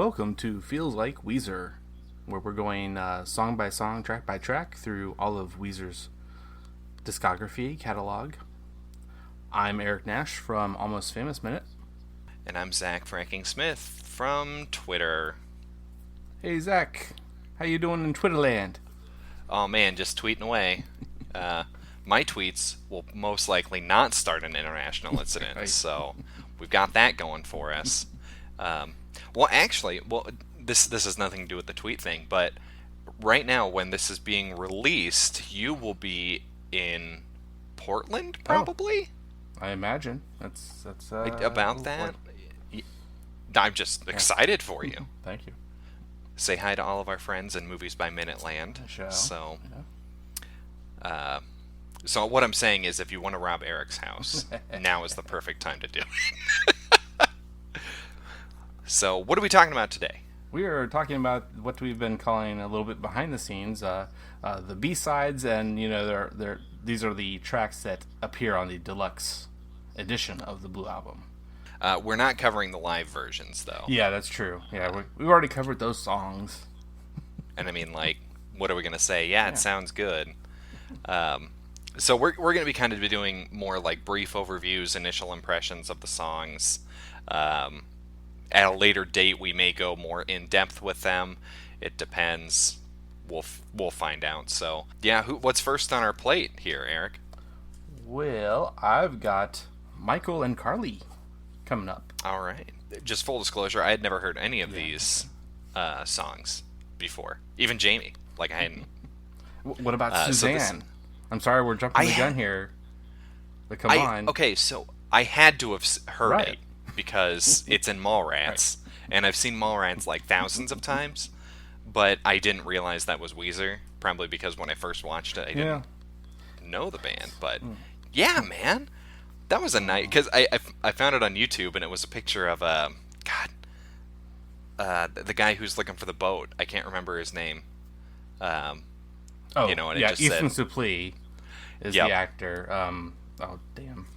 Welcome to Feels Like Weezer, where we're going song by song, track by track through all of Weezer's discography catalog. I'm Eric Nash from Almost Famous Minute. And I'm Zach Franking Smith from Twitter. Hey Zach, how you doing in Twitterland? Oh man, just tweeting away. My tweets will most likely not start an international incident, Right. so we've got that going for us. This has nothing to do with the tweet thing, but right now when this is being released, you will be in Portland, probably. I imagine that's About that. I'm just excited for you. Thank you. Say hi to all of our friends in Movies by Minute Land. I shall. So what I'm saying is, if you want to rob Eric's house, now is the perfect time to do it. So, what are we talking about today? We are talking about what we've been calling a little bit behind the scenes, the B-sides, and these are the tracks that appear on the Deluxe Edition of the Blue Album. We're not covering the live versions, though. Yeah, that's true. Yeah, we've already covered those songs. And I mean, like, what are we going to say? Yeah, it sounds good. So we're going to be kind of doing more like brief overviews, initial impressions of the songs. At a later date, we may go more in depth with them. It depends. We'll find out. So yeah, what's first on our plate here, Eric? Well, I've got Michael and Carly coming up. All right. Just full disclosure, I had never heard any of these songs before. Even Jamie. Like, I hadn't. What about Suzanne? I'm sorry, we're jumping the gun here. But come on. Okay, so I had to have heard Right. it because it's in Mallrats, and I've seen Mallrats like thousands of times, but I didn't realize that was Weezer. Probably because when I first watched it, I didn't know the band. But yeah, man, that was a night because I found it on YouTube, and it was a picture of the guy who's looking for the boat. I can't remember his name. And it just Ethan said, Suplee is Yep. the actor. Oh, damn.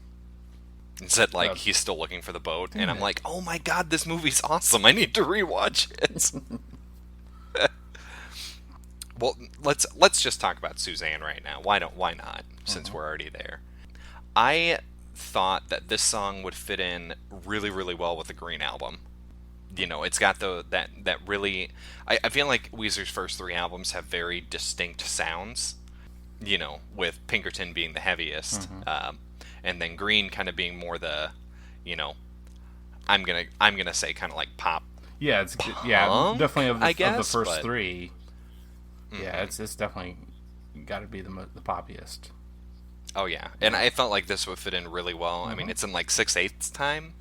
it said like he's still looking for the boat, and I'm like, oh my god, this movie's awesome. I need to rewatch it. Well, let's just talk about Suzanne right now. Why not? Since we're already there. I thought that this song would fit in really, really well with the Green Album. It's got that really. I feel like Weezer's first three albums have very distinct sounds. With Pinkerton being the heaviest, and then Green kind of being more the, I'm gonna say kind of like pop. Yeah, it's Punk, definitely of the, I guess, of the first but- three. Yeah, it's definitely got to be the poppiest. Oh yeah, and I felt like this would fit in really well. I mean, it's in like 6/8 time,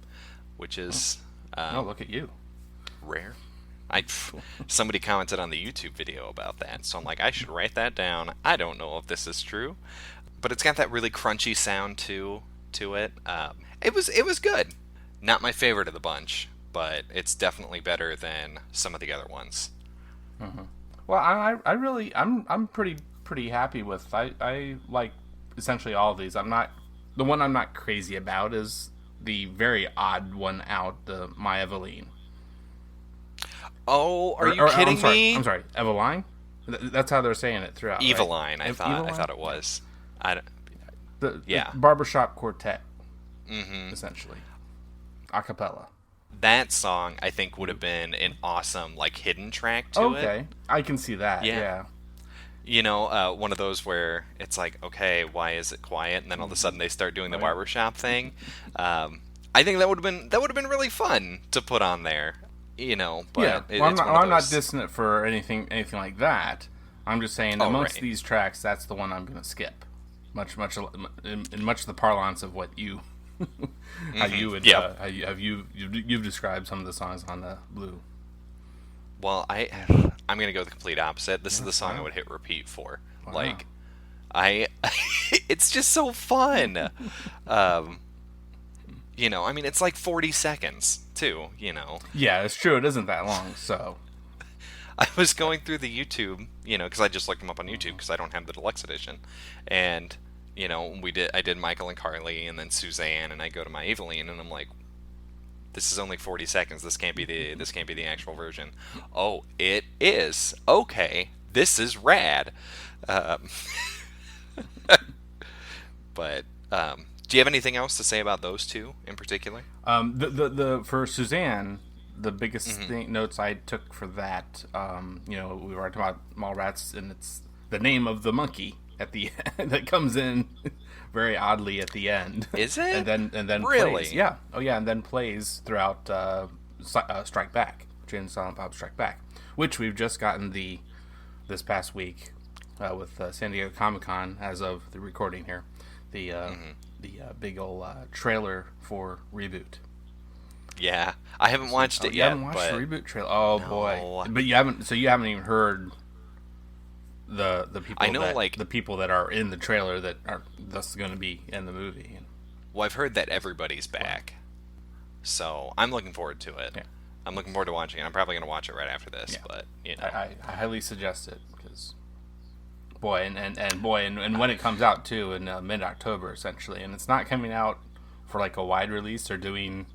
which is Oh, look at you. rare. Somebody commented on the YouTube video about that, so I'm like, I should write that down. I don't know if this is true, but it's got that really crunchy sound to it. It was good. Not my favorite of the bunch, but it's definitely better than some of the other ones. Well, I'm pretty happy with. I like essentially all of these. The one I'm not crazy about is the very odd one out, the My Eveline. Oh, are you kidding me? I'm sorry, Eveline. That's how they're saying it throughout. Right? Eveline, I Eveline? thought it was. The Yeah. barbershop quartet, essentially, a cappella. That song I think would have been an awesome like hidden track to it. Okay, I can see that. Yeah. One of those where it's like, okay, why is it quiet? And then all of a sudden they start doing the barbershop thing. I think that would have been really fun to put on there. But Well, I'm not dissing it for anything like that. I'm just saying amongst these tracks, that's the one I'm going to skip. Much in much the parlance of what you, how you would, you've described some of the songs on the Blue. Well, I'm gonna go the complete opposite. This is the song I would hit repeat for. Wow. Like, it's just so fun. I mean, it's like 40 seconds too. Yeah, it's true. It isn't that long, so. I was going through the YouTube, because I just looked them up on YouTube because I don't have the Deluxe Edition, and I did Michael and Carly, and then Suzanne, and I go to My Eveline, and I'm like, This is only 40 seconds. This can't be the actual version. Oh, it is. Okay, this is rad. Um, but do you have anything else to say about those two in particular? The for Suzanne, the biggest notes I took for that, we were talking about Mallrats, and it's the name of the monkey at the end that comes in very oddly at the end. Is it? And then really? Plays. Yeah. Oh yeah, and then plays throughout Strike Back, Jay and Silent Bob Strike Back, which we've just gotten this past week with San Diego Comic-Con as of the recording here. The big old trailer for Reboot. Yeah, I haven't watched it yet. You haven't watched the Reboot trailer? Oh no. Boy! But you haven't. So you haven't even heard the people. I know, the people that are in the trailer that are thus going to be in the movie. Well, I've heard that everybody's back, so I'm looking forward to it. Yeah. I'm looking forward to watching it. I'm probably going to watch it right after this, but I highly suggest it because. And when it comes out too in mid-October essentially, and it's not coming out for like a wide release. They're doing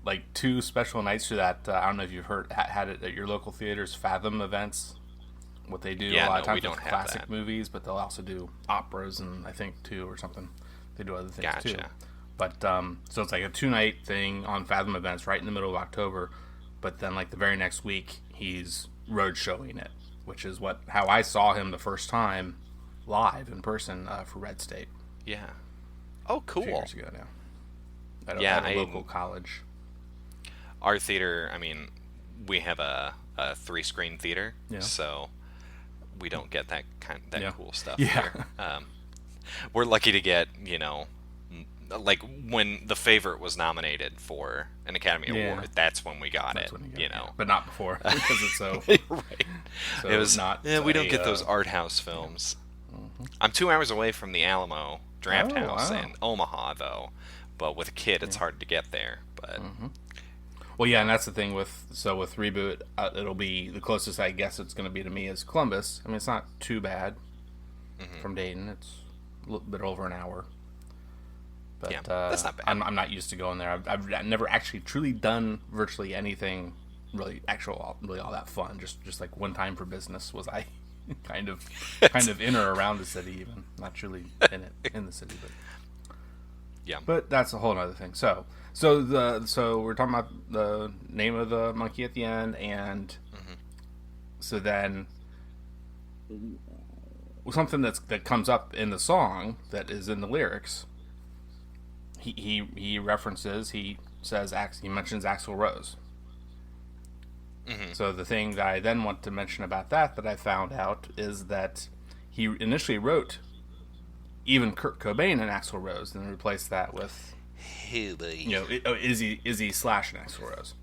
like 2 special nights for that. I don't know if you've had it at your local theaters, Fathom events. What they do a lot of times with classic movies, but they'll also do operas and I think too or something. They do other things too. But so it's like a 2-night thing on Fathom events right in the middle of October. But then like the very next week he's road showing it, which is how I saw him the first time live in person for Red State. Yeah. Oh, cool. A few years ago now. At a local college. Our theater, I mean, we have a 3-screen theater, so we don't get that cool stuff here. We're lucky to get, like when The Favorite was nominated for an Academy Award, that's when we got it, But not before, because it's so... right. So it was not... we don't get those art house films. I'm 2 hours away from the Alamo Draft House in Omaha, though. But with a kid, it's hard to get there. But Well, yeah, and that's the thing with Reboot, it'll be the closest I guess it's going to be to me is Columbus. I mean, it's not too bad from Dayton. It's a little bit over an hour. But that's not bad. I'm not used to going there. I've never actually truly done virtually anything really all that fun. Just like one time for business was I kind of in or around the city, even not truly in the city, but yeah. But that's a whole other thing. So we're talking about the name of the monkey at the end, and so then something that comes up in the song that is in the lyrics. He references. He mentions Axl Rose. So the thing that I then want to mention about that I found out is that he initially wrote even Kurt Cobain and Axl Rose, and replaced that with Izzy Slash and Axl Rose.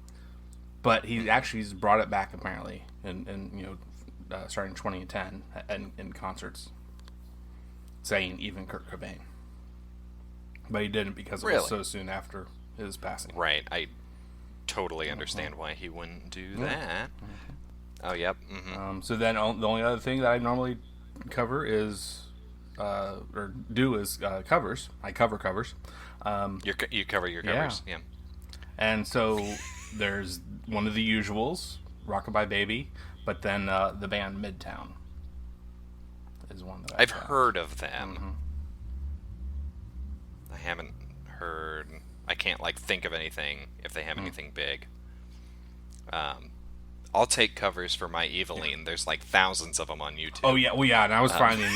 But he actually brought it back apparently, and starting 2010 in concerts, saying even Kurt Cobain. But he didn't because it was so soon after his passing. Right. I totally understand why he wouldn't do that. Oh, yep. So then the only other thing that I normally cover is, covers. I cover covers. You cover your covers, yeah. And so there's one of the usuals, Rockabye Baby, but then the band Midtown is one that I've heard of them. I haven't heard. I can't think of anything if they have anything big. I'll take covers for My Eveline. There's thousands of them on YouTube. Oh yeah, well yeah, and I was finding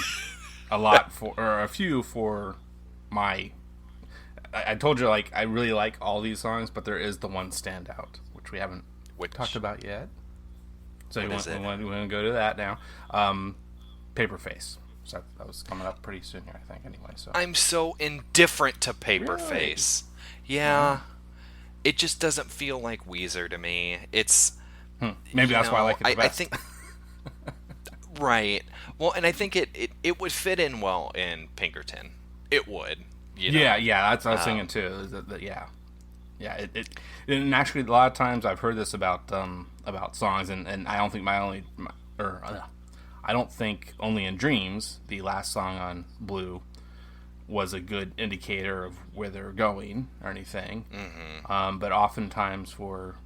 a few for my. I told you I really like all these songs, but there is the one standout which we haven't talked about yet. So we want to go to that now. Paper Face. So that was coming up pretty soon here, I think. Anyway, so I'm so indifferent to Paper Face. Yeah, it just doesn't feel like Weezer to me. It's maybe that's why I like it the best. I think right. Well, and I think it would fit in well in Pinkerton. It would. Yeah, that's what I was thinking too. Yeah. And actually, a lot of times I've heard this about songs, and I don't think I don't think Only in Dreams, the last song on Blue, was a good indicator of where they're going or anything. But oftentimes for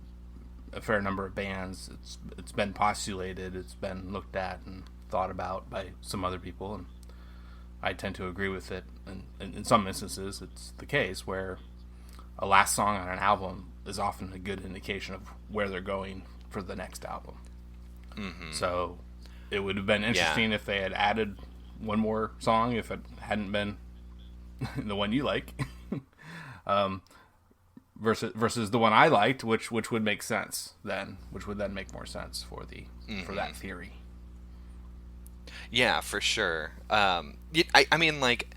a fair number of bands, it's been postulated, it's been looked at and thought about by some other people, and I tend to agree with it. And in some instances, it's the case where a last song on an album is often a good indication of where they're going for the next album. So it would have been interesting if they had added one more song, if it hadn't been the one you like, versus the one I liked, which would make sense then, which would then make more sense for for that theory. Yeah, for sure. I mean, like,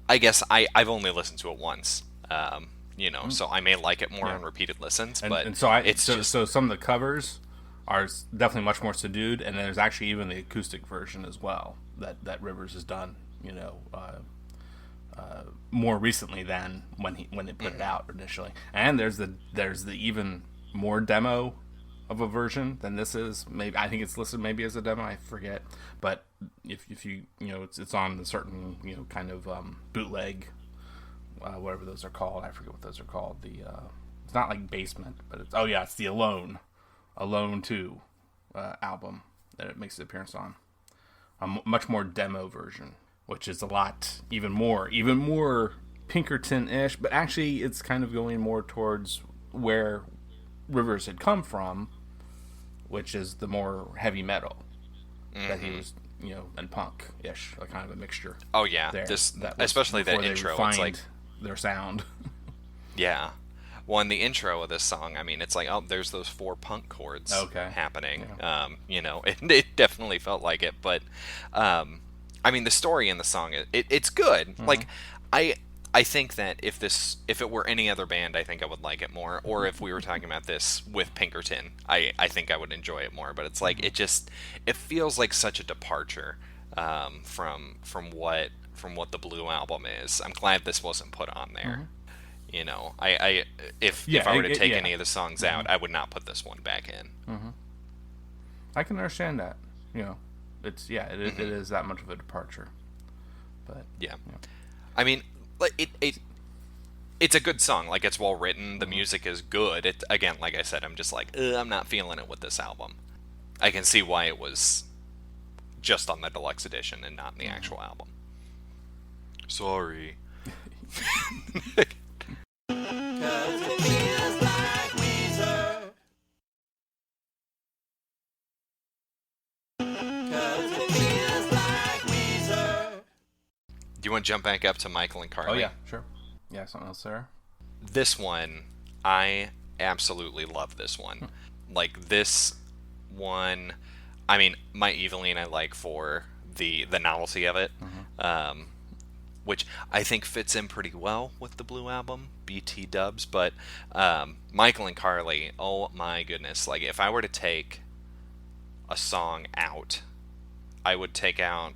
I guess I've only listened to it once, so I may like it more on repeated listens. But so some of the covers are definitely much more subdued, and there's actually even the acoustic version as well that Rivers has done, more recently than when they put it out initially. And there's the even more demo of a version than this is. Maybe I think it's listed maybe as a demo, I forget. But if you it's on the certain kind of bootleg, whatever those are called. I forget what those are called. It's not like Basement, but it's the Alone 2 album that it makes an appearance on. A much more demo version, which is a lot even more Pinkerton-ish, but actually it's kind of going more towards where Rivers had come from, which is the more heavy metal that he was, and punk-ish, like kind of a mixture. Oh yeah, especially that intro. It's like their sound. Yeah. Well, in the intro of this song, I mean, it's like, oh, there's those 4 punk chords happening. Yeah. It definitely felt like it. But, I mean, the story in the song, it's good. Like, I think that if it were any other band, I think I would like it more. Or if we were talking about this with Pinkerton, I think I would enjoy it more. But it's like, it feels like such a departure from what the Blue Album is. I'm glad this wasn't put on there. If I were to take any of the songs out, I would not put this one back in. I can understand that. It is that much of a departure. But I mean, like it's a good song. Like, it's well written. The music is good. It, again, like I said, I'm just like, I'm not feeling it with this album. I can see why it was just on the deluxe edition and not in the actual album. Sorry. Do you want to jump back up to Michael and Carly? Oh, yeah, sure. Yeah, something else there? This one, I absolutely love this one. Like, this one, I mean, My Eveline I like for the novelty of it, which I think fits in pretty well with the Blue Album, BT dubs, but Michael and Carly, oh my goodness. Like, if I were to take a song out, I would take out...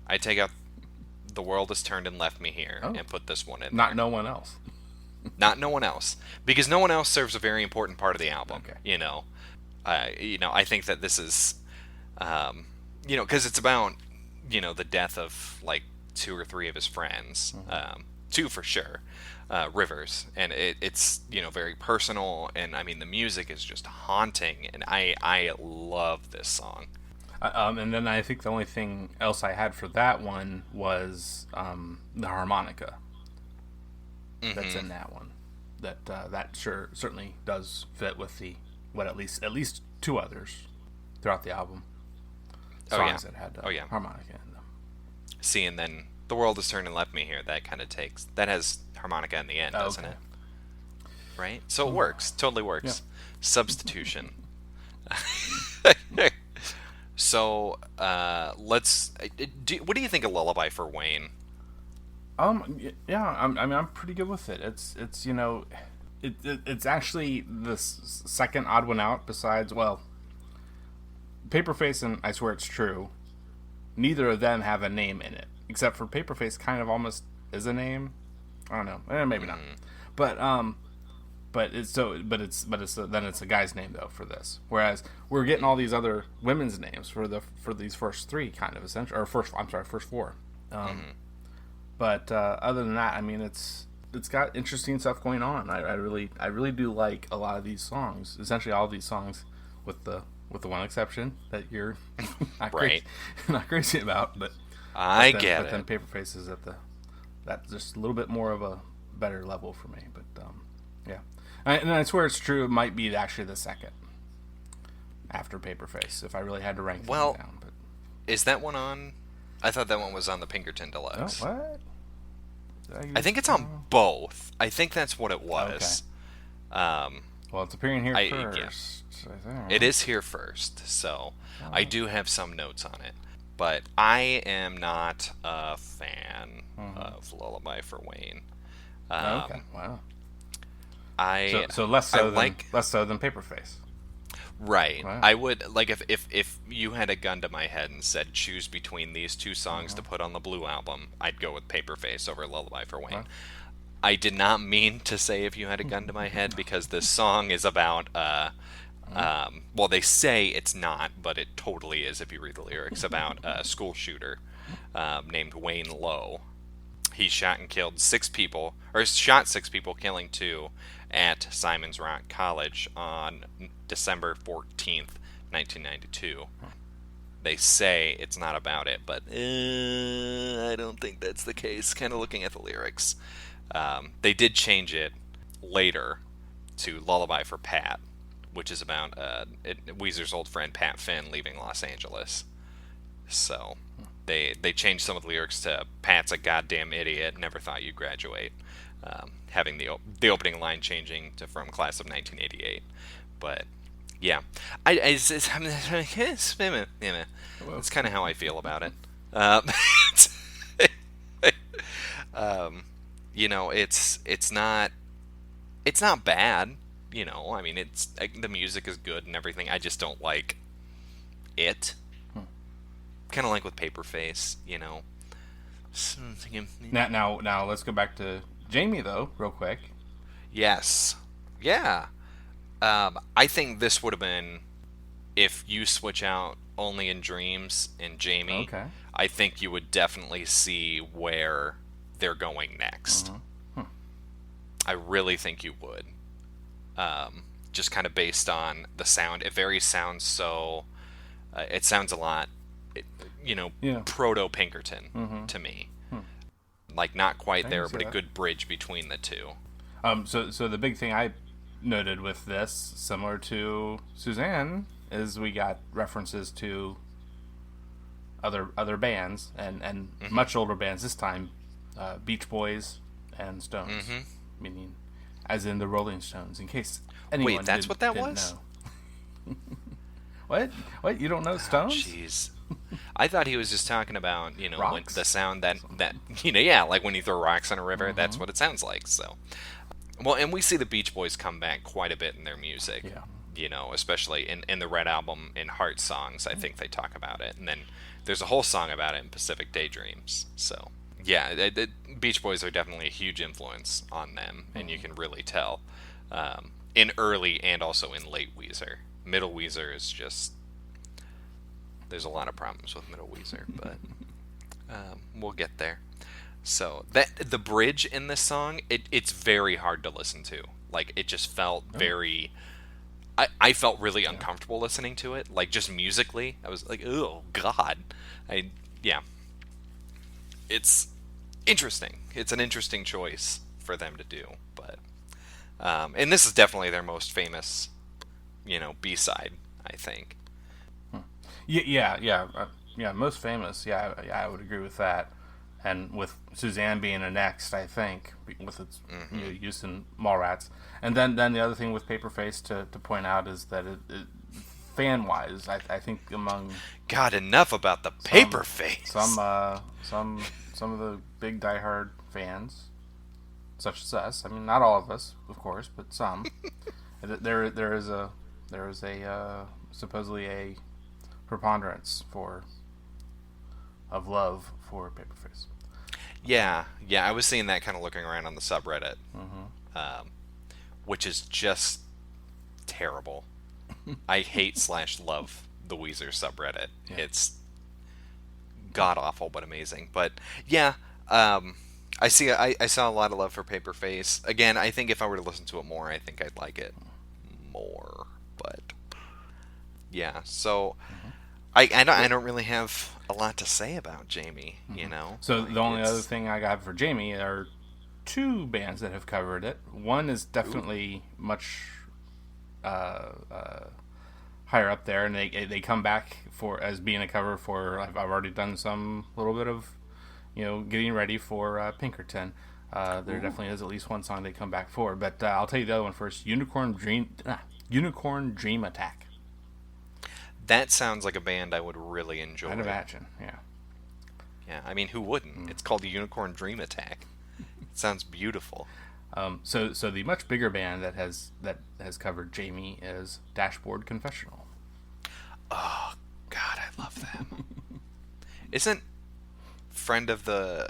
I'd take out The World Has Turned and Left Me Here and put this one in there. No one else. Not No One Else. Because No One Else serves a very important part of the album. Okay. I think that this is, because it's about, the death of, like, 2 or 3 of his friends. 2 for sure. Rivers. And it's, very personal. And, I mean, the music is just haunting. And I love this song. And then I think the only thing else I had for that one was the harmonica that's in that one. That certainly does fit with at least 2 others throughout the album. Songs that had harmonica in them. See, and then The World Has Turned and Left Me Here. That has harmonica in the end, doesn't it? Right. So it works. Totally works. Yeah. Substitution. So, what do you think of Lullaby for Wayne? Yeah, I'm pretty good with it. It's it's actually the second odd one out besides, Paperface and I Swear It's True. Neither of them have a name in it, except for Paperface kind of almost is a name. I don't know, maybe not. But it's a guy's name though for this. Whereas we're getting all these other women's names for these first 3 kind of essential, or first 4. But other than that, I mean, it's got interesting stuff going on. I really do like a lot of these songs. Essentially, all of these songs, with the one exception that you're not right, not crazy about. But I get it. But then Paperface is that's just a little bit more of a better level for me. But yeah, and I swear it's true. It might be actually the second after Paperface if I really had to rank them down. But is that one on? I thought that one was on the Pinkerton Deluxe. Oh, what? I think it's on both. I think that's what it was. Okay. Well, it's appearing here first. Yeah. It is here first, so I do have some notes on it. But I am not a fan of Lullaby for Wayne. Okay. Wow. So less so than Paperface. Right. Wow. I would like if you had a gun to my head and said choose between these two songs to put on the Blue album, I'd go with Paperface over Lullaby for Wayne. Wow. I did not mean to say if you had a gun to my head because this song is about well, they say it's not, but it totally is if you read the lyrics, about a school shooter named Wayne Lowe. He shot 6 people, killing 2 at Simon's Rock College on December 14th, 1992. They say it's not about it, but I don't think that's the case, kind of looking at the lyrics. They did change it later to Lullaby for Pat, which is about Weezer's old friend Pat Finn leaving Los Angeles. So they changed some of the lyrics to Pat's a goddamn idiot, never thought you'd graduate, having the opening line changing to from class of 1988. But yeah, it's kind of how I feel about it. You know, it's not bad. You know, I mean, the music is good and everything. I just don't like it. Kind of like with Paperface, you know. Now let's go back to Jamie though, real quick. Yes, yeah. I think this would have been if you switch out Only in Dreams and Jamie. Okay. I think you would definitely see where they're going next. I really think you would. Just kind of based on the sound. It sounds so. It sounds a lot, proto Pinkerton to me. Like not quite there, but a good bridge between the two. So the big thing I noted with this, similar to Suzanne, is we got references to other bands and much older bands this time, Beach Boys and Stones, meaning as in the Rolling Stones. In case anyone Wait, that's what that was? Know. What? You don't know Stones? Jeez. I thought he was just talking about, when the sound that like when you throw rocks on a river, that's what it sounds like. So, well, and we see the Beach Boys come back quite a bit in their music. Yeah. Especially in the Red Album, in Heart Songs, I think they talk about it, and then there's a whole song about it in Pacific Daydreams. So, yeah, the Beach Boys are definitely a huge influence on them, and you can really tell in early and also in late Weezer. Middle Weezer is just. There's a lot of problems with Middle Weezer, but we'll get there. So the bridge in this song, it's very hard to listen to. Like it just felt very. I felt really uncomfortable listening to it. Like just musically, I was like, oh God, It's interesting. It's an interesting choice for them to do, but and this is definitely their most famous, B-side, I think. Yeah, most famous. Yeah, I would agree with that. And with Suzanne being a next, I think, with its use in Mallrats. And then the other thing with Paperface to point out is that it fan-wise, I think among... God, enough about the Paperface! Some of the big diehard fans, such as us. I mean, not all of us, of course, but some. there is a supposedly a preponderance of love for Paperface. Yeah, I was seeing that kind of looking around on the subreddit, which is just terrible. I hate /love the Weezer subreddit. Yeah. It's god awful but amazing. But yeah, I saw a lot of love for Paperface. Again, I think if I were to listen to it more, I think I'd like it more. But yeah, so I don't really have a lot to say about Jamie. You know, So like, the only other thing I got for Jamie are two bands that have covered it. One is definitely much higher up there, and they come back for as being a cover for. I've already done some little bit of, getting ready for Pinkerton. There definitely is at least one song they come back for, but I'll tell you the other one first. Unicorn Dream Attack. That sounds like a band I would really enjoy. I'd imagine, yeah. Yeah, I mean, who wouldn't? It's called the Unicorn Dream Attack. It sounds beautiful. So the much bigger band that has covered Jamie is Dashboard Confessional. Oh God, I love them. Isn't friend of the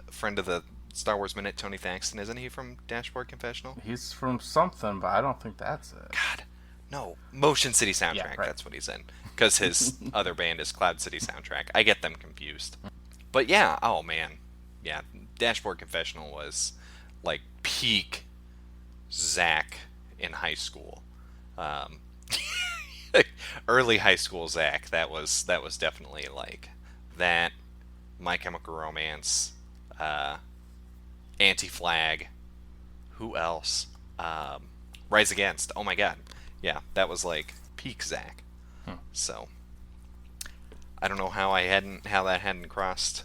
Star Wars Minute Tony Thaxton? Isn't he from Dashboard Confessional? He's from something, but I don't think that's it. God, no. Motion City Soundtrack. Yeah, right. That's what he's in. Because his other band is Cloud City Soundtrack. I get them confused. But yeah, oh man, yeah. Dashboard Confessional was like peak Zach in high school. Early high school Zach. That was definitely like that. My Chemical Romance, Anti-Flag. Who else? Rise Against. Oh my God. Yeah, that was like peak Zach. So I don't know how that hadn't crossed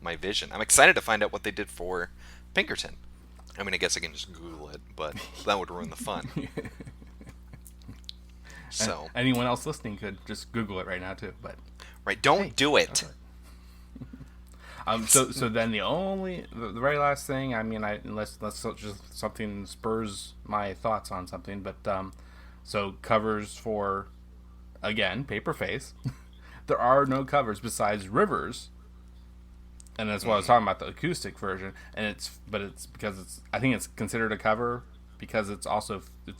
my vision. I'm excited to find out what they did for Pinkerton. I mean, I guess I can just Google it, but that would ruin the fun. So and anyone else listening could just Google it right now too. But right, don't do it. So then the very last thing, I mean, unless just something spurs my thoughts on something, but so covers for, again, Paperface. There are no covers besides Rivers, and that's what I was talking about, the acoustic version. And it's because I think it's considered a cover because it's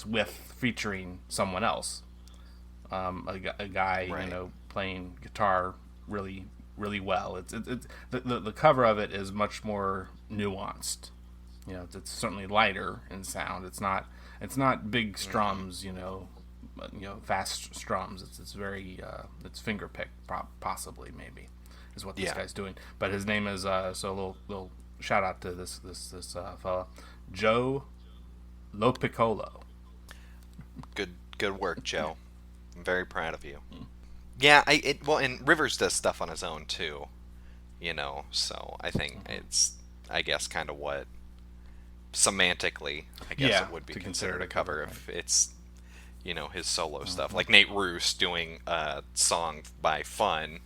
with featuring someone else, a guy right. playing guitar really really well. It's the cover of it is much more nuanced. It's certainly lighter in sound. It's not big strums. Fast strums. It's very it's finger picked, possibly, maybe, is what this guy's doing. But his name is so a little shout out to this fella, Joe Lopiccolo. Good work, Joe. I'm very proud of you. Yeah, and Rivers does stuff on his own too, so I think it's, I guess, kind of what semantically, I guess it would be considered a cover if it's, his solo stuff. Like Nate Roos doing a song by Fun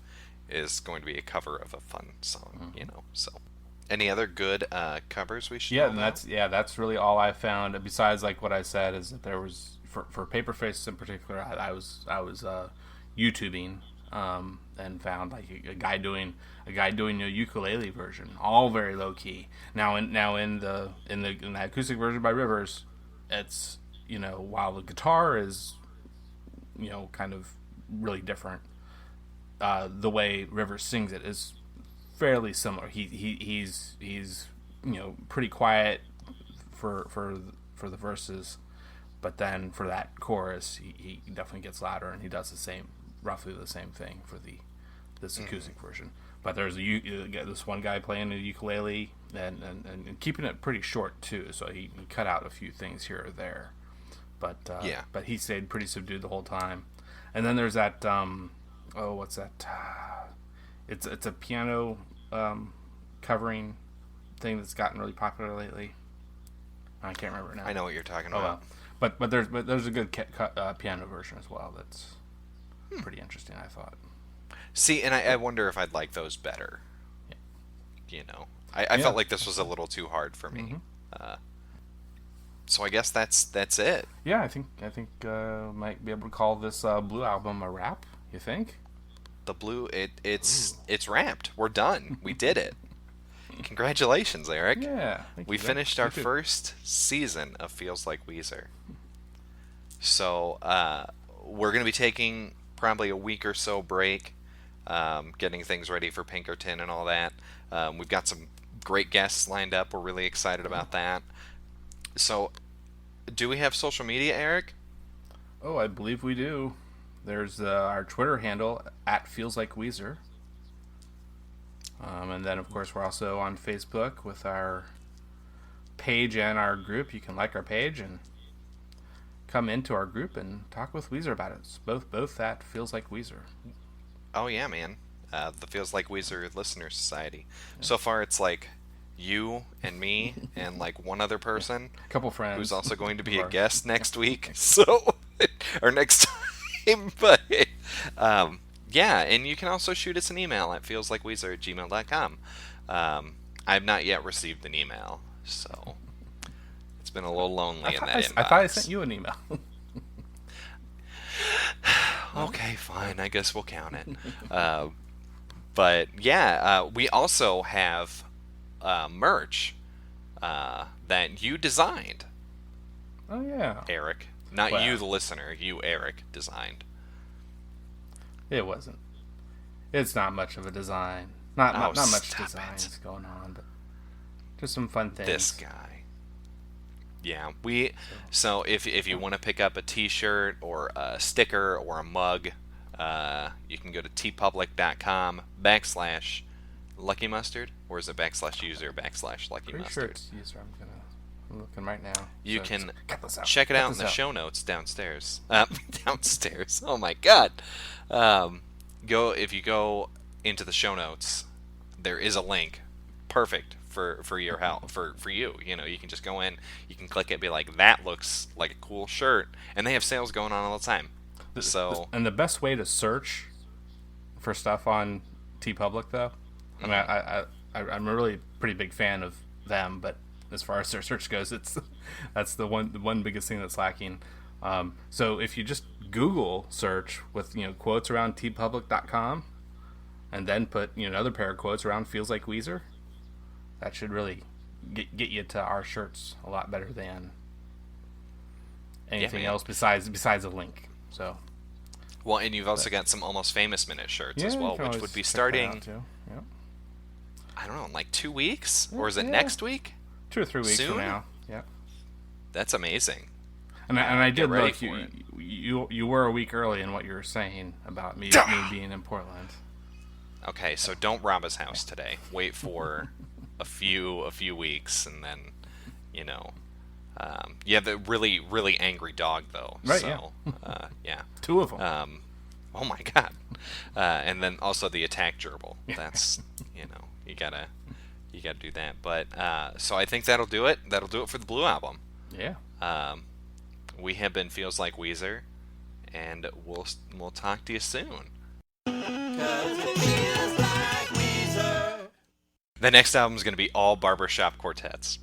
is going to be a cover of a Fun song, so. Any other good covers we should know about? That's really all I found. Besides, like what I said, is that there was, for Paperface in particular, I was YouTubing and found like a guy doing a ukulele version, all very low key. Now in the acoustic version by Rivers, it's while the guitar is kind of really different, the way Rivers sings it is fairly similar. He's pretty quiet for the verses, but then for that chorus he definitely gets louder, and he does roughly the same thing for this acoustic version. But there's this one guy playing the ukulele and keeping it pretty short too, so he cut out a few things here or there. But but he stayed pretty subdued the whole time. And then there's that what's that? It's a piano covering thing that's gotten really popular lately. I can't remember now. I know what you're talking about. Well. But there's a good piano version as well. That's pretty interesting, I thought. See, and I wonder if I'd like those better. Yeah. I felt like this was a little too hard for me. Mm-hmm. So I guess that's it. Yeah, I think might be able to call this Blue album a wrap. You think? The Blue, it's wrapped. We're done. We did it. Congratulations, Eric. Yeah. We finished our first season of Feels Like Weezer. So we're going to be taking probably a week or so break. getting things ready for Pinkerton and all that. We've got some great guests lined up. We're really excited about that. So, do we have social media, Eric? Oh, I believe we do. There's our Twitter handle at Feels Like Weezer. And then, of course, we're also on Facebook with our page and our group. You can like our page and come into our group and talk with Weezer about it. It's both at Feels Like Weezer. Oh, yeah, man. The Feels Like Weezer Listener Society. Yeah. So far, it's like you and me and like one other person. A couple friends. Who's also going to be a guest next week. So, or next time. But, yeah, and you can also shoot us an email at feelslikeweezer@gmail.com. I've not yet received an email, so it's been a little lonely in that inbox. I thought I sent you an email. Okay, fine. I guess we'll count it. But yeah, we also have merch that you designed. Oh yeah, Eric. Not you, the listener. You, Eric, designed. It wasn't. It's not much of a design. Not much designs going on, but just some fun things. This guy. Yeah, so if you want to pick up a T-shirt or a sticker or a mug, you can go to tpublic.com/Lucky Mustard, or is it /user/Lucky Mustard? Sure it's user. I'm looking right now. You can check it out in the show notes downstairs. Downstairs. Oh my God. If you go into the show notes, there is a link. Perfect for your help for you. You know, you can just go in, you can click it, be like, that looks like a cool shirt, and they have sales going on all the time. And the best way to search for stuff on TeePublic, though, I mean, I'm a really pretty big fan of them, but as far as their search goes, that's the one biggest thing that's lacking. So if you just Google search with quotes around tpublic.com, and then put another pair of quotes around Feels Like Weezer, that should really get you to our shirts a lot better than anything else besides a link. So, well, and you've also got some Almost Famous Minute shirts as well, which would be starting. Yep. I don't know, in like 2 weeks, or is it next week? 2 or 3 weeks from now. Yeah. That's amazing. And I did look. You were a week early in what you were saying about me being in Portland. Okay, so don't rob his house today. Wait for a few weeks, and then you have the really really angry dog though. Right. So, yeah. 2 of them. Oh my God. And then also the attack gerbil. That's you gotta do that. But so I think that'll do it. That'll do it for the Blue Album. Yeah. We have been Feels Like Weezer, and we'll talk to you soon. The next album is going to be all barbershop quartets.